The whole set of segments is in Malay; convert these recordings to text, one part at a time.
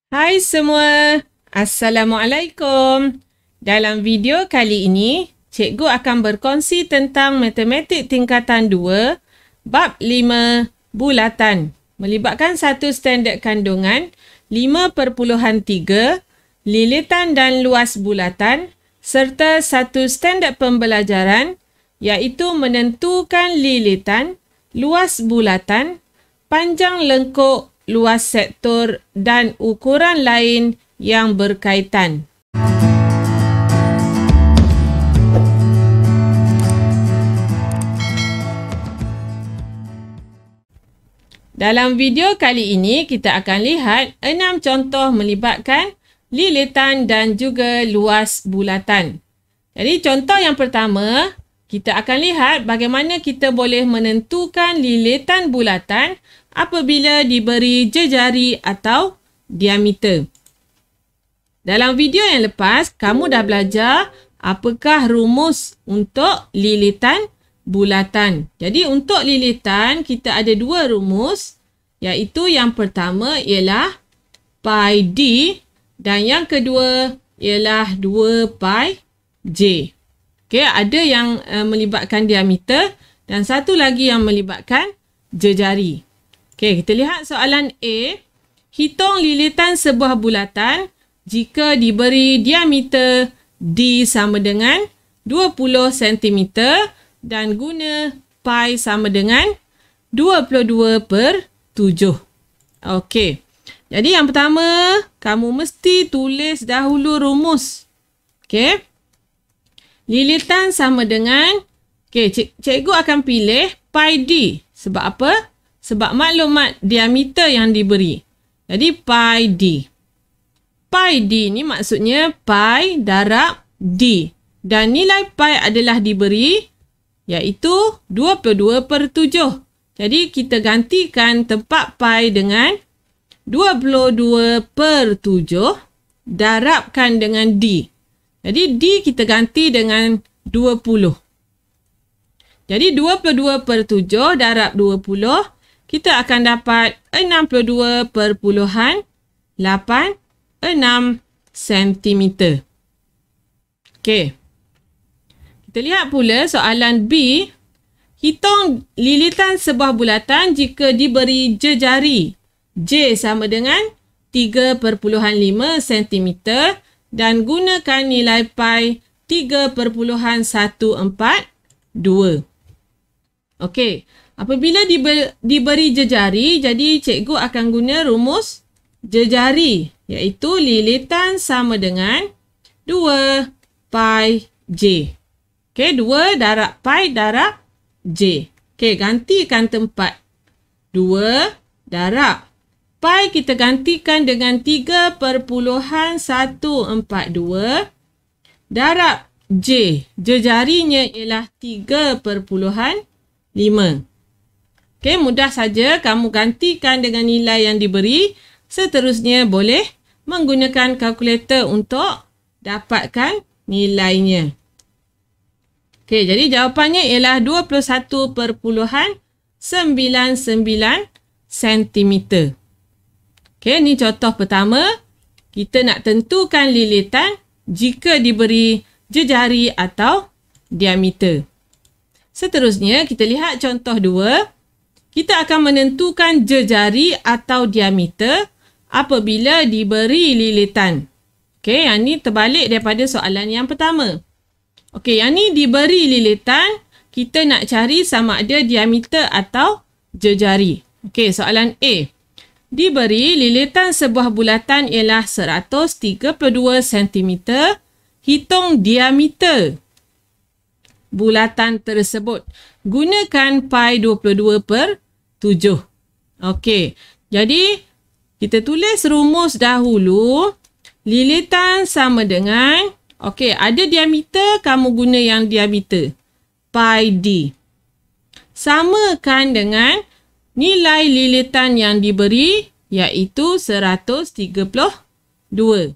Hai semua, Assalamualaikum. Dalam video kali ini, cikgu akan berkongsi tentang matematik tingkatan 2, bab 5 bulatan, melibatkan satu standard kandungan 5.3, lilitan dan luas bulatan, serta satu standard pembelajaran, iaitu menentukan lilitan, luas bulatan, panjang lengkuk, luas sektor dan ukuran lain yang berkaitan. Dalam video kali ini, kita akan lihat 6 contoh melibatkan lilitan dan juga luas bulatan. Jadi, contoh yang pertama, kita akan lihat bagaimana kita boleh menentukan lilitan bulatan apabila diberi jejari atau diameter. Dalam video yang lepas, kamu dah belajar apakah rumus untuk lilitan bulatan. Jadi, untuk lilitan, kita ada dua rumus, iaitu yang pertama ialah pi d dan yang kedua ialah 2 pi j. Okey, ada yang melibatkan diameter dan satu lagi yang melibatkan jejari. Okey, kita lihat soalan A. Hitung lilitan sebuah bulatan jika diberi diameter D sama dengan 20 cm dan guna pi sama dengan 22/7. Okey, jadi yang pertama, kamu mesti tulis dahulu rumus. Okey, lilitan sama dengan, cikgu akan pilih pi D. Sebab apa? Sebab maklumat diameter yang diberi. Jadi, pi d. Pi d ni maksudnya pi darab d. Dan nilai pi adalah diberi, iaitu 22/7. Jadi, kita gantikan tempat pi dengan 22/7 darabkan dengan d. Jadi, d kita ganti dengan 20. Jadi, 22/7 darab 20, kita akan dapat 62.86 cm. Okey. Kita lihat pula soalan B. Hitung lilitan sebuah bulatan jika diberi jejari J sama dengan 3.5 cm dan gunakan nilai pi 3.142. Okey. Apabila diberi jejari, jadi cikgu akan guna rumus jejari, iaitu lilitan sama dengan 2 pi j. Okey, 2 darab pi darab j. Okey, gantikan tempat 2 darab pi kita gantikan dengan 3.142 darab j. Jejarinya ialah 3.5. Okey, mudah saja kamu gantikan dengan nilai yang diberi. Seterusnya boleh menggunakan kalkulator untuk dapatkan nilainya. Okey, jadi jawapannya ialah 21.99 cm. Okey, ni contoh pertama. Kita nak tentukan lilitan jika diberi jejari atau diameter. Seterusnya, kita lihat contoh 2. Kita akan menentukan jejari atau diameter apabila diberi lilitan. Okey, yang ni terbalik daripada soalan yang pertama. Okey, yang ni diberi lilitan, kita nak cari sama ada diameter atau jejari. Okey, soalan A. Diberi lilitan sebuah bulatan ialah 132 cm. Hitung diameter bulatan tersebut. Gunakan pi 22/7. Okey. Jadi, kita tulis rumus dahulu. Lilitan sama dengan, okey, ada diameter, kamu guna yang diameter. Pi d. Samakan dengan nilai lilitan yang diberi, iaitu 132.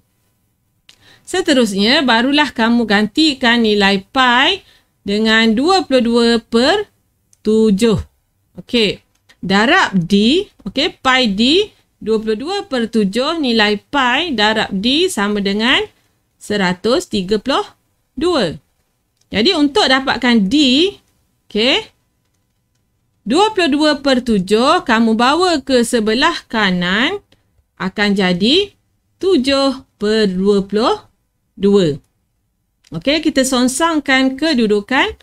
Seterusnya, barulah kamu gantikan nilai pi dengan 22/7. Okey. Darab D. Okey. Pi D 22 per 7 nilai pi darab D sama dengan 132. Jadi untuk dapatkan D, okay, 22 per 7 kamu bawa ke sebelah kanan akan jadi 7 per 22. Okey, kita songsangkan kedudukan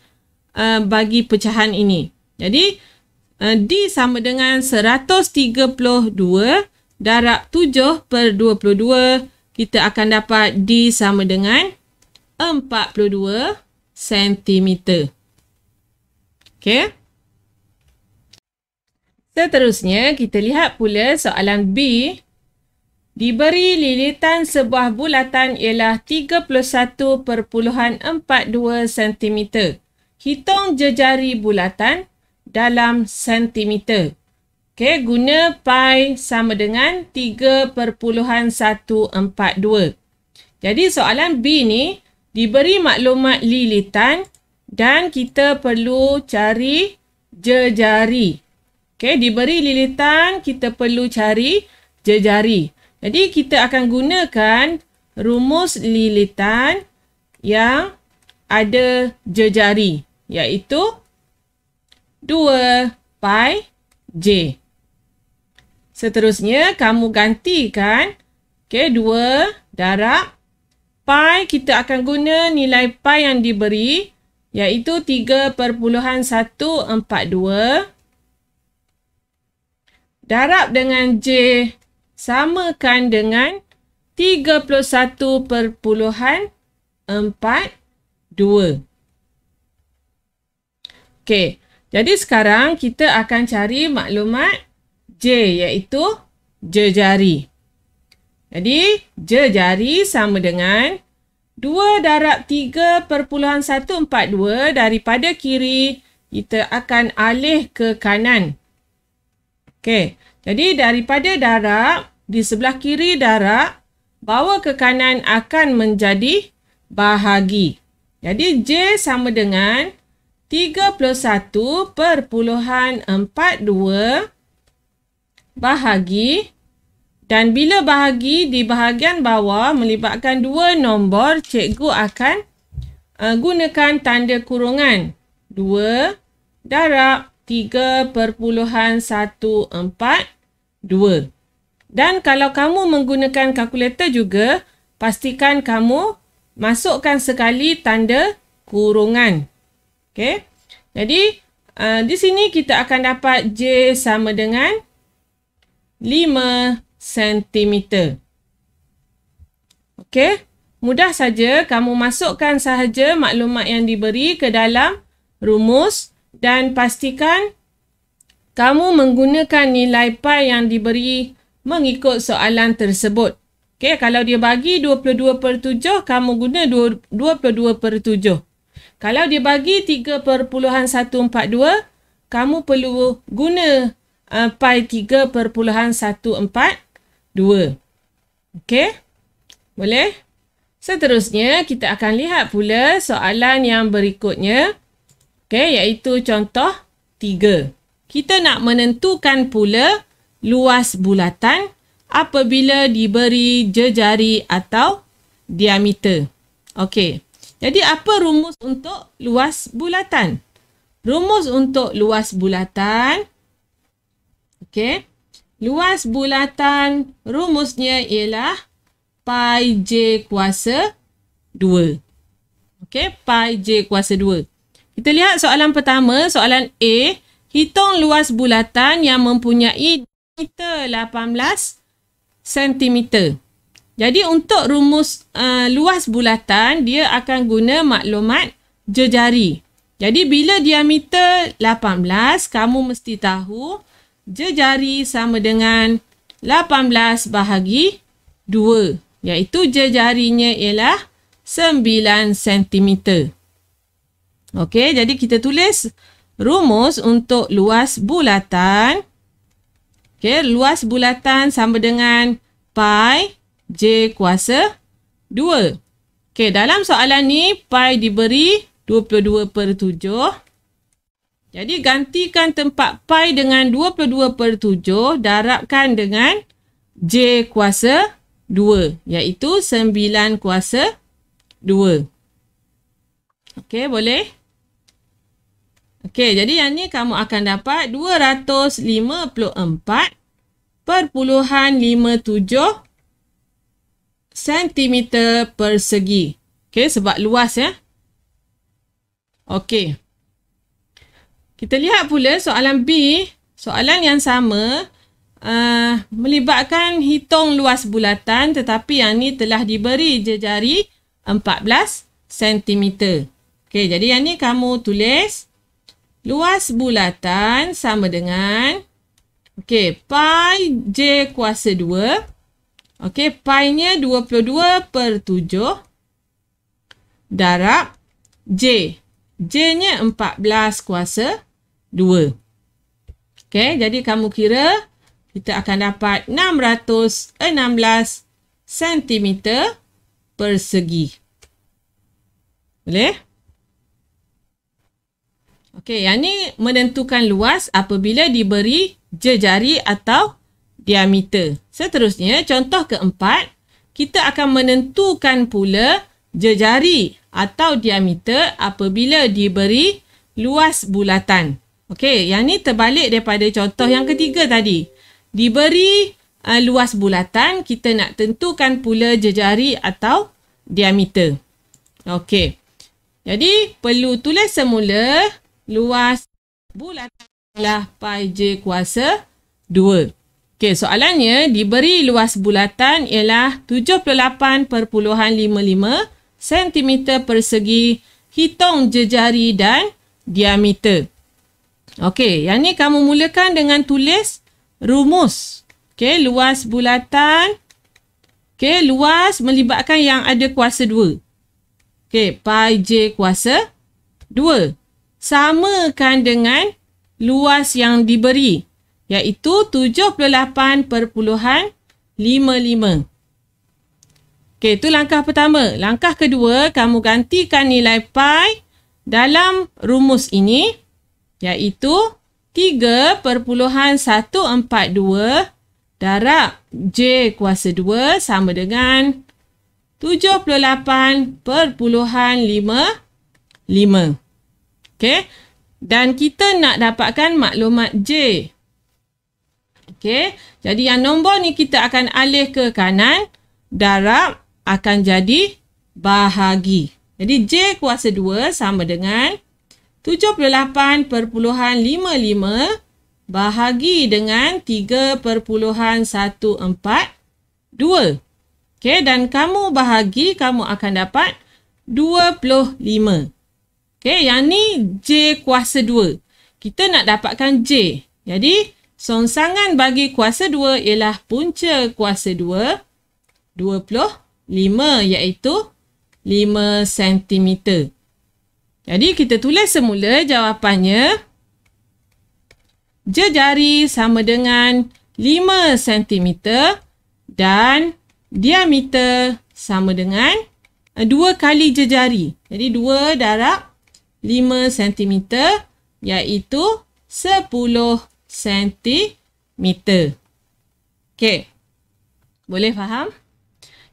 bagi pecahan ini. Jadi D sama dengan 132 darab 7 per 22. Kita akan dapat D sama dengan 42 cm. Okey. Seterusnya, kita lihat pula soalan B. Diberi lilitan sebuah bulatan ialah 31.42 cm. Hitung jejari bulatan dalam sentimeter. Okey, guna pi sama dengan 3.142. Jadi soalan B ni diberi maklumat lilitan dan kita perlu cari jejari. Okey, diberi lilitan, kita perlu cari jejari. Jadi kita akan gunakan rumus lilitan yang ada jejari, iaitu 2 pi j. Seterusnya, kamu gantikan, okay, 2 darab pi, kita akan guna nilai pi yang diberi, iaitu 3.142 darab dengan j samakan dengan 31.42. Okey, jadi sekarang kita akan cari maklumat J, iaitu jejari. Jadi, jejari sama dengan 2 darab 3.142 daripada kiri, kita akan alih ke kanan. Okey, jadi daripada darab, di sebelah kiri darab, bawa ke kanan akan menjadi bahagi. Jadi, J sama dengan 31.42 bahagi, dan bila bahagi di bahagian bawah melibatkan dua nombor, cikgu akan gunakan tanda kurungan. 2 darab 3.142. Dan kalau kamu menggunakan kalkulator juga, pastikan kamu masukkan sekali tanda kurungan. Okey. Jadi, di sini kita akan dapat J sama dengan 5 cm. Okey. Mudah saja kamu masukkan sahaja maklumat yang diberi ke dalam rumus dan pastikan kamu menggunakan nilai pi yang diberi mengikut soalan tersebut. Okey, kalau dia bagi 22 per 7, kamu guna 22 per 7. Kalau dia bagi 3.142, kamu perlu guna pi 3.142. Okey, boleh? Seterusnya, kita akan lihat pula soalan yang berikutnya. Okey, iaitu contoh 3. Kita nak menentukan pula luas bulatan apabila diberi jejari atau diameter. Okey. Jadi apa rumus untuk luas bulatan? Rumus untuk luas bulatan. Okey. Luas bulatan rumusnya ialah pi j kuasa 2. Okey, pi j kuasa 2. Kita lihat soalan pertama, soalan A. Hitung luas bulatan yang mempunyai diameter 18 cm. Jadi untuk rumus luas bulatan, dia akan guna maklumat jejari. Jadi bila diameter 18, kamu mesti tahu jejari sama dengan 18 bahagi 2. Iaitu jejarinya ialah 9 cm. Okey, jadi kita tulis rumus untuk luas bulatan. Okey, luas bulatan sama dengan pi j kuasa 2. Okey, dalam soalan ni pi diberi 22 per 7. Jadi gantikan tempat pi dengan 22 per 7, darabkan dengan J kuasa 2, iaitu 9 kuasa 2. Okey, boleh? Okey, jadi yang ni kamu akan dapat 254.57 cm persegi. Okey, sebab luas ya. Okey. Kita lihat pula soalan B. Soalan yang sama. Melibatkan hitung luas bulatan, tetapi yang ni telah diberi jejari 14 cm. Okey, jadi yang ni kamu tulis luas bulatan sama dengan pi J kuasa 2. Pi-nya 22/7 darab J. J-nya 14 kuasa 2. Jadi kamu kira kita akan dapat 616 cm persegi. Boleh? Yang ni menentukan luas apabila diberi jejari atau diameter. Seterusnya, contoh keempat, kita akan menentukan pula jejari atau diameter apabila diberi luas bulatan. Yang ni terbalik daripada contoh yang ketiga tadi. Diberi luas bulatan, kita nak tentukan pula jejari atau diameter. Jadi, perlu tulis semula luas bulatan adalah pi J kuasa 2. Soalannya diberi luas bulatan ialah 78.55 cm persegi, hitung jejari dan diameter. Yang ni kamu mulakan dengan tulis rumus. Luas bulatan. Luas melibatkan yang ada kuasa 2. Pi J kuasa 2. Samakan dengan luas yang diberi, iaitu 78.55. Itu langkah pertama. Langkah kedua, kamu gantikan nilai pi dalam rumus ini, iaitu 3.142 darab J kuasa 2 sama dengan 78.55. Dan kita nak dapatkan maklumat J. Jadi yang nombor ni kita akan alih ke kanan, darab akan jadi bahagi. Jadi J kuasa 2 sama dengan 78.55 bahagi dengan 3.142. Dan kamu bahagi, kamu akan dapat 25. Yang ni J kuasa 2. Kita nak dapatkan J. Jadi, songsangan bagi kuasa 2 ialah punca kuasa 2, 25, iaitu 5 cm. Jadi, kita tulis semula jawapannya. Jejari sama dengan 5 cm dan diameter sama dengan 2 kali jejari. Jadi, 2 darab 5 cm iaitu 10 cm. Boleh faham?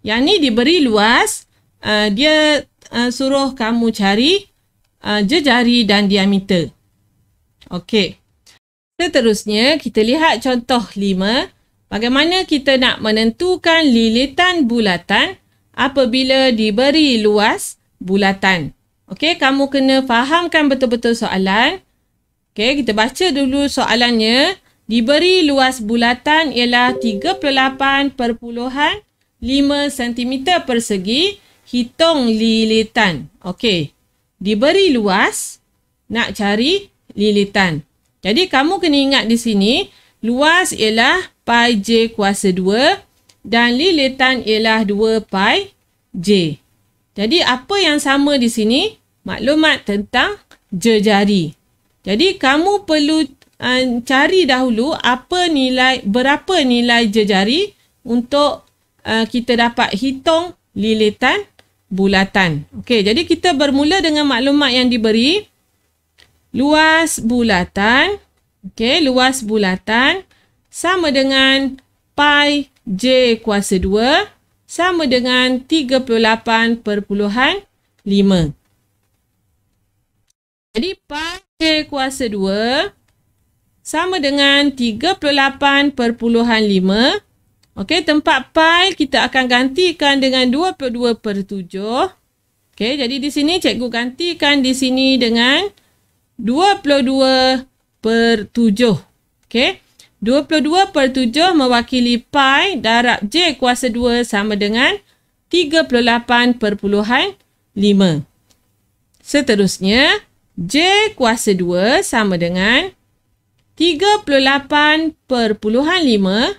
Yang ni diberi luas, dia suruh kamu cari jejari dan diameter. Seterusnya, kita lihat contoh 5. Bagaimana kita nak menentukan lilitan bulatan apabila diberi luas bulatan. Kamu kena fahamkan betul-betul soalan. Kita baca dulu soalannya. Diberi luas bulatan ialah 38.5 cm persegi, hitung lilitan. Diberi luas, nak cari lilitan. Jadi, kamu kena ingat di sini, luas ialah pi J kuasa 2 dan lilitan ialah 2 pi J. Jadi, apa yang sama di sini? Maklumat tentang jejari. Jadi, kamu perlu cari dahulu berapa nilai jejari untuk kita dapat hitung lilitan bulatan. Jadi kita bermula dengan maklumat yang diberi. Luas bulatan. Luas bulatan sama dengan pi J kuasa 2 sama dengan 38/5. Jadi pi J kuasa 2 sama dengan 38/5. Okey, tempat pi kita akan gantikan dengan 22/7. Okey, jadi di sini cikgu gantikan di sini dengan 22/7. Okey, 22/7 mewakili pi darab J kuasa 2 sama dengan 38/5. Seterusnya, J kuasa 2 sama dengan 38/5.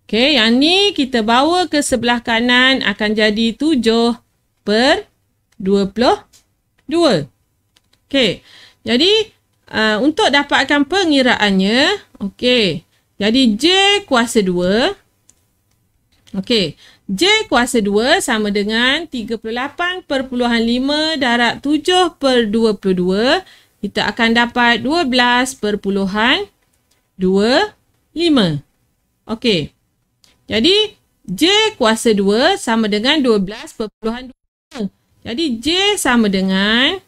Okey, yang ni kita bawa ke sebelah kanan akan jadi 7/22. Okey, jadi untuk dapatkan pengiraannya, okey, jadi J kuasa 2. Okey, J kuasa 2 sama dengan 38/5 darab 7/22. Kita akan dapat 12/25. Okey. Jadi J kuasa 2 sama dengan 12/25. Jadi J sama dengan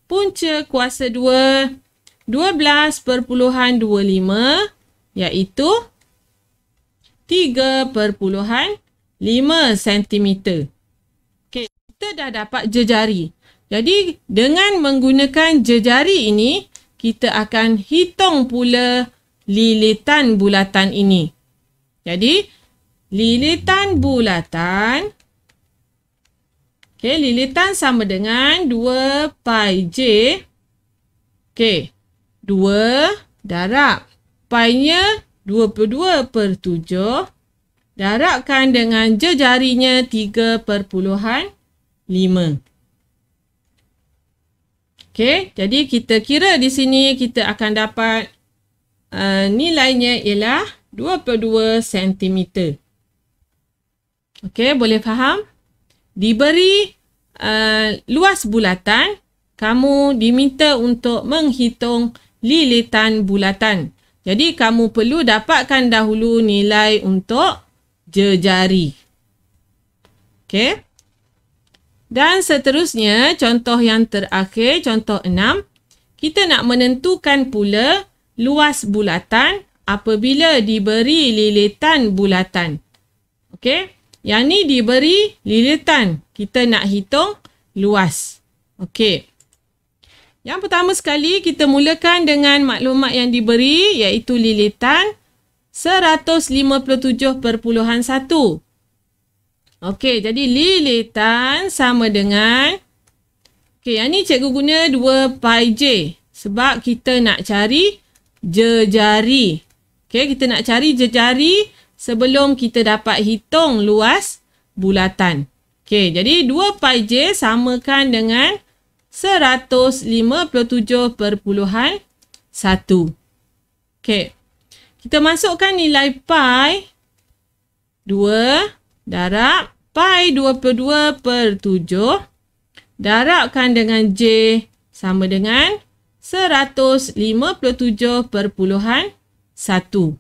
punca kuasa 2 12/25 iaitu 3/5 cm. Okey, kita dah dapat jejari. Jadi dengan menggunakan jejari ini, kita akan hitung pula lilitan bulatan ini. Jadi lilitan bulatan, okey, lilitan sama dengan 2 pi J. Okey, 2 darab pi-nya 22/7 darabkan dengan jejarinya 3/5. Okey, jadi kita kira di sini kita akan dapat nilainya ialah 22 cm. Okey, boleh faham? Diberi luas bulatan, kamu diminta untuk menghitung lilitan bulatan. Jadi, kamu perlu dapatkan dahulu nilai untuk jejari. Okey. Dan seterusnya, contoh yang terakhir, contoh 6. Kita nak menentukan pula luas bulatan apabila diberi lilitan bulatan. Okey. Yang ni diberi lilitan. Kita nak hitung luas. Okey. Yang pertama sekali, kita mulakan dengan maklumat yang diberi iaitu lilitan 157/1. Okey, jadi lilitan sama dengan, okey, yang ni cikgu guna 2 pi J sebab kita nak cari jejari. Okey, kita nak cari jejari sebelum kita dapat hitung luas bulatan. Okey, jadi 2 pi J samakan dengan 157/1. Okey, kita masukkan nilai pi 2 darab pi 22/7 darabkan dengan J sama dengan 157/1.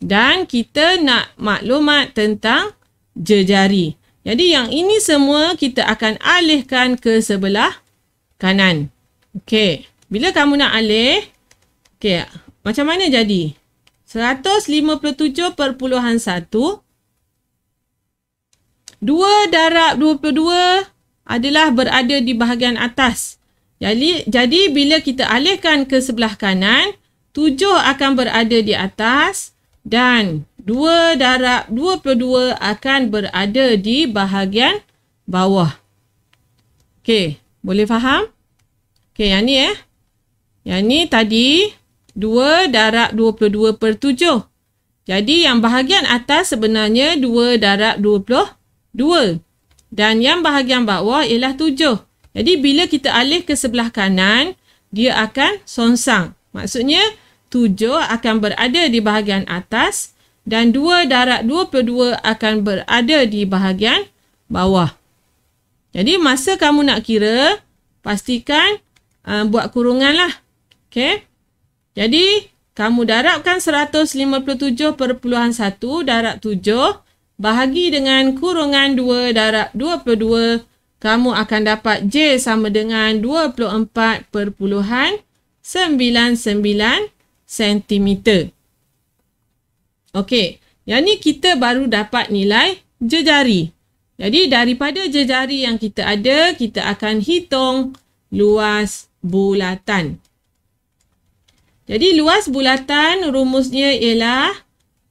Dan kita nak maklumat tentang jejari. Jadi yang ini semua kita akan alihkan ke sebelah kanan. Okey, bila kamu nak alih, okey, macam mana jadi? 157/1 2 darab 22 adalah berada di bahagian atas. Jadi bila kita alihkan ke sebelah kanan, 7 akan berada di atas dan 2 darab 22 akan berada di bahagian bawah. Okey, boleh faham? Okey, yang ni Yang ni tadi 2 darab 22/7. Jadi yang bahagian atas sebenarnya 2 darab 22. Dan yang bahagian bawah ialah 7. Jadi bila kita alih ke sebelah kanan, dia akan songsang. Maksudnya 7 akan berada di bahagian atas dan 2 darab 22 akan berada di bahagian bawah. Jadi masa kamu nak kira, pastikan buat kurungan lah. Okey. Jadi kamu darabkan 157.1 darab 7 bahagi dengan kurungan 2 darab 22, kamu akan dapat J sama dengan 24.99 cm. Okey, yang ni kita baru dapat nilai jejari. Jadi daripada jejari yang kita ada, kita akan hitung luas bulatan. Jadi luas bulatan rumusnya ialah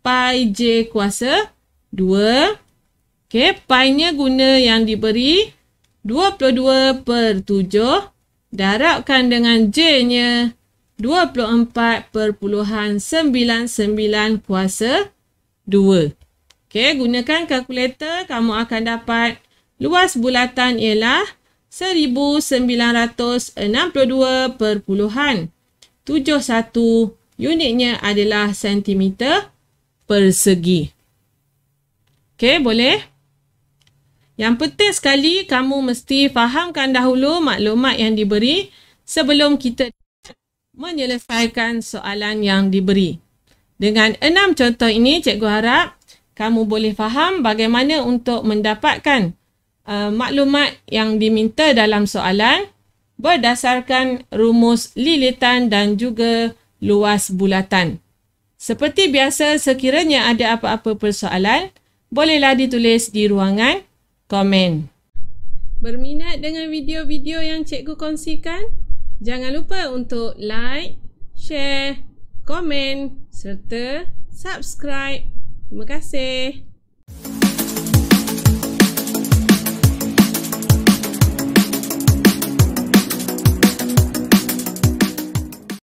pi J kuasa 2. Okey, pi-nya guna yang diberi 22/7 darabkan dengan J-nya 24.99 kuasa 2. Okey, gunakan kalkulator, kamu akan dapat luas bulatan ialah 1962.71, unitnya adalah sentimeter persegi. Okey, boleh? Yang penting sekali, kamu mesti fahamkan dahulu maklumat yang diberi sebelum kita menyelesaikan soalan yang diberi. Dengan 6 contoh ini, cikgu harap kamu boleh faham bagaimana untuk mendapatkan maklumat yang diminta dalam soalan berdasarkan rumus lilitan dan juga luas bulatan. Seperti biasa, sekiranya ada apa-apa persoalan, bolehlah ditulis di ruangan komen. Berminat dengan video-video yang cikgu kongsikan? Jangan lupa untuk like, share, komen serta subscribe. Terima kasih.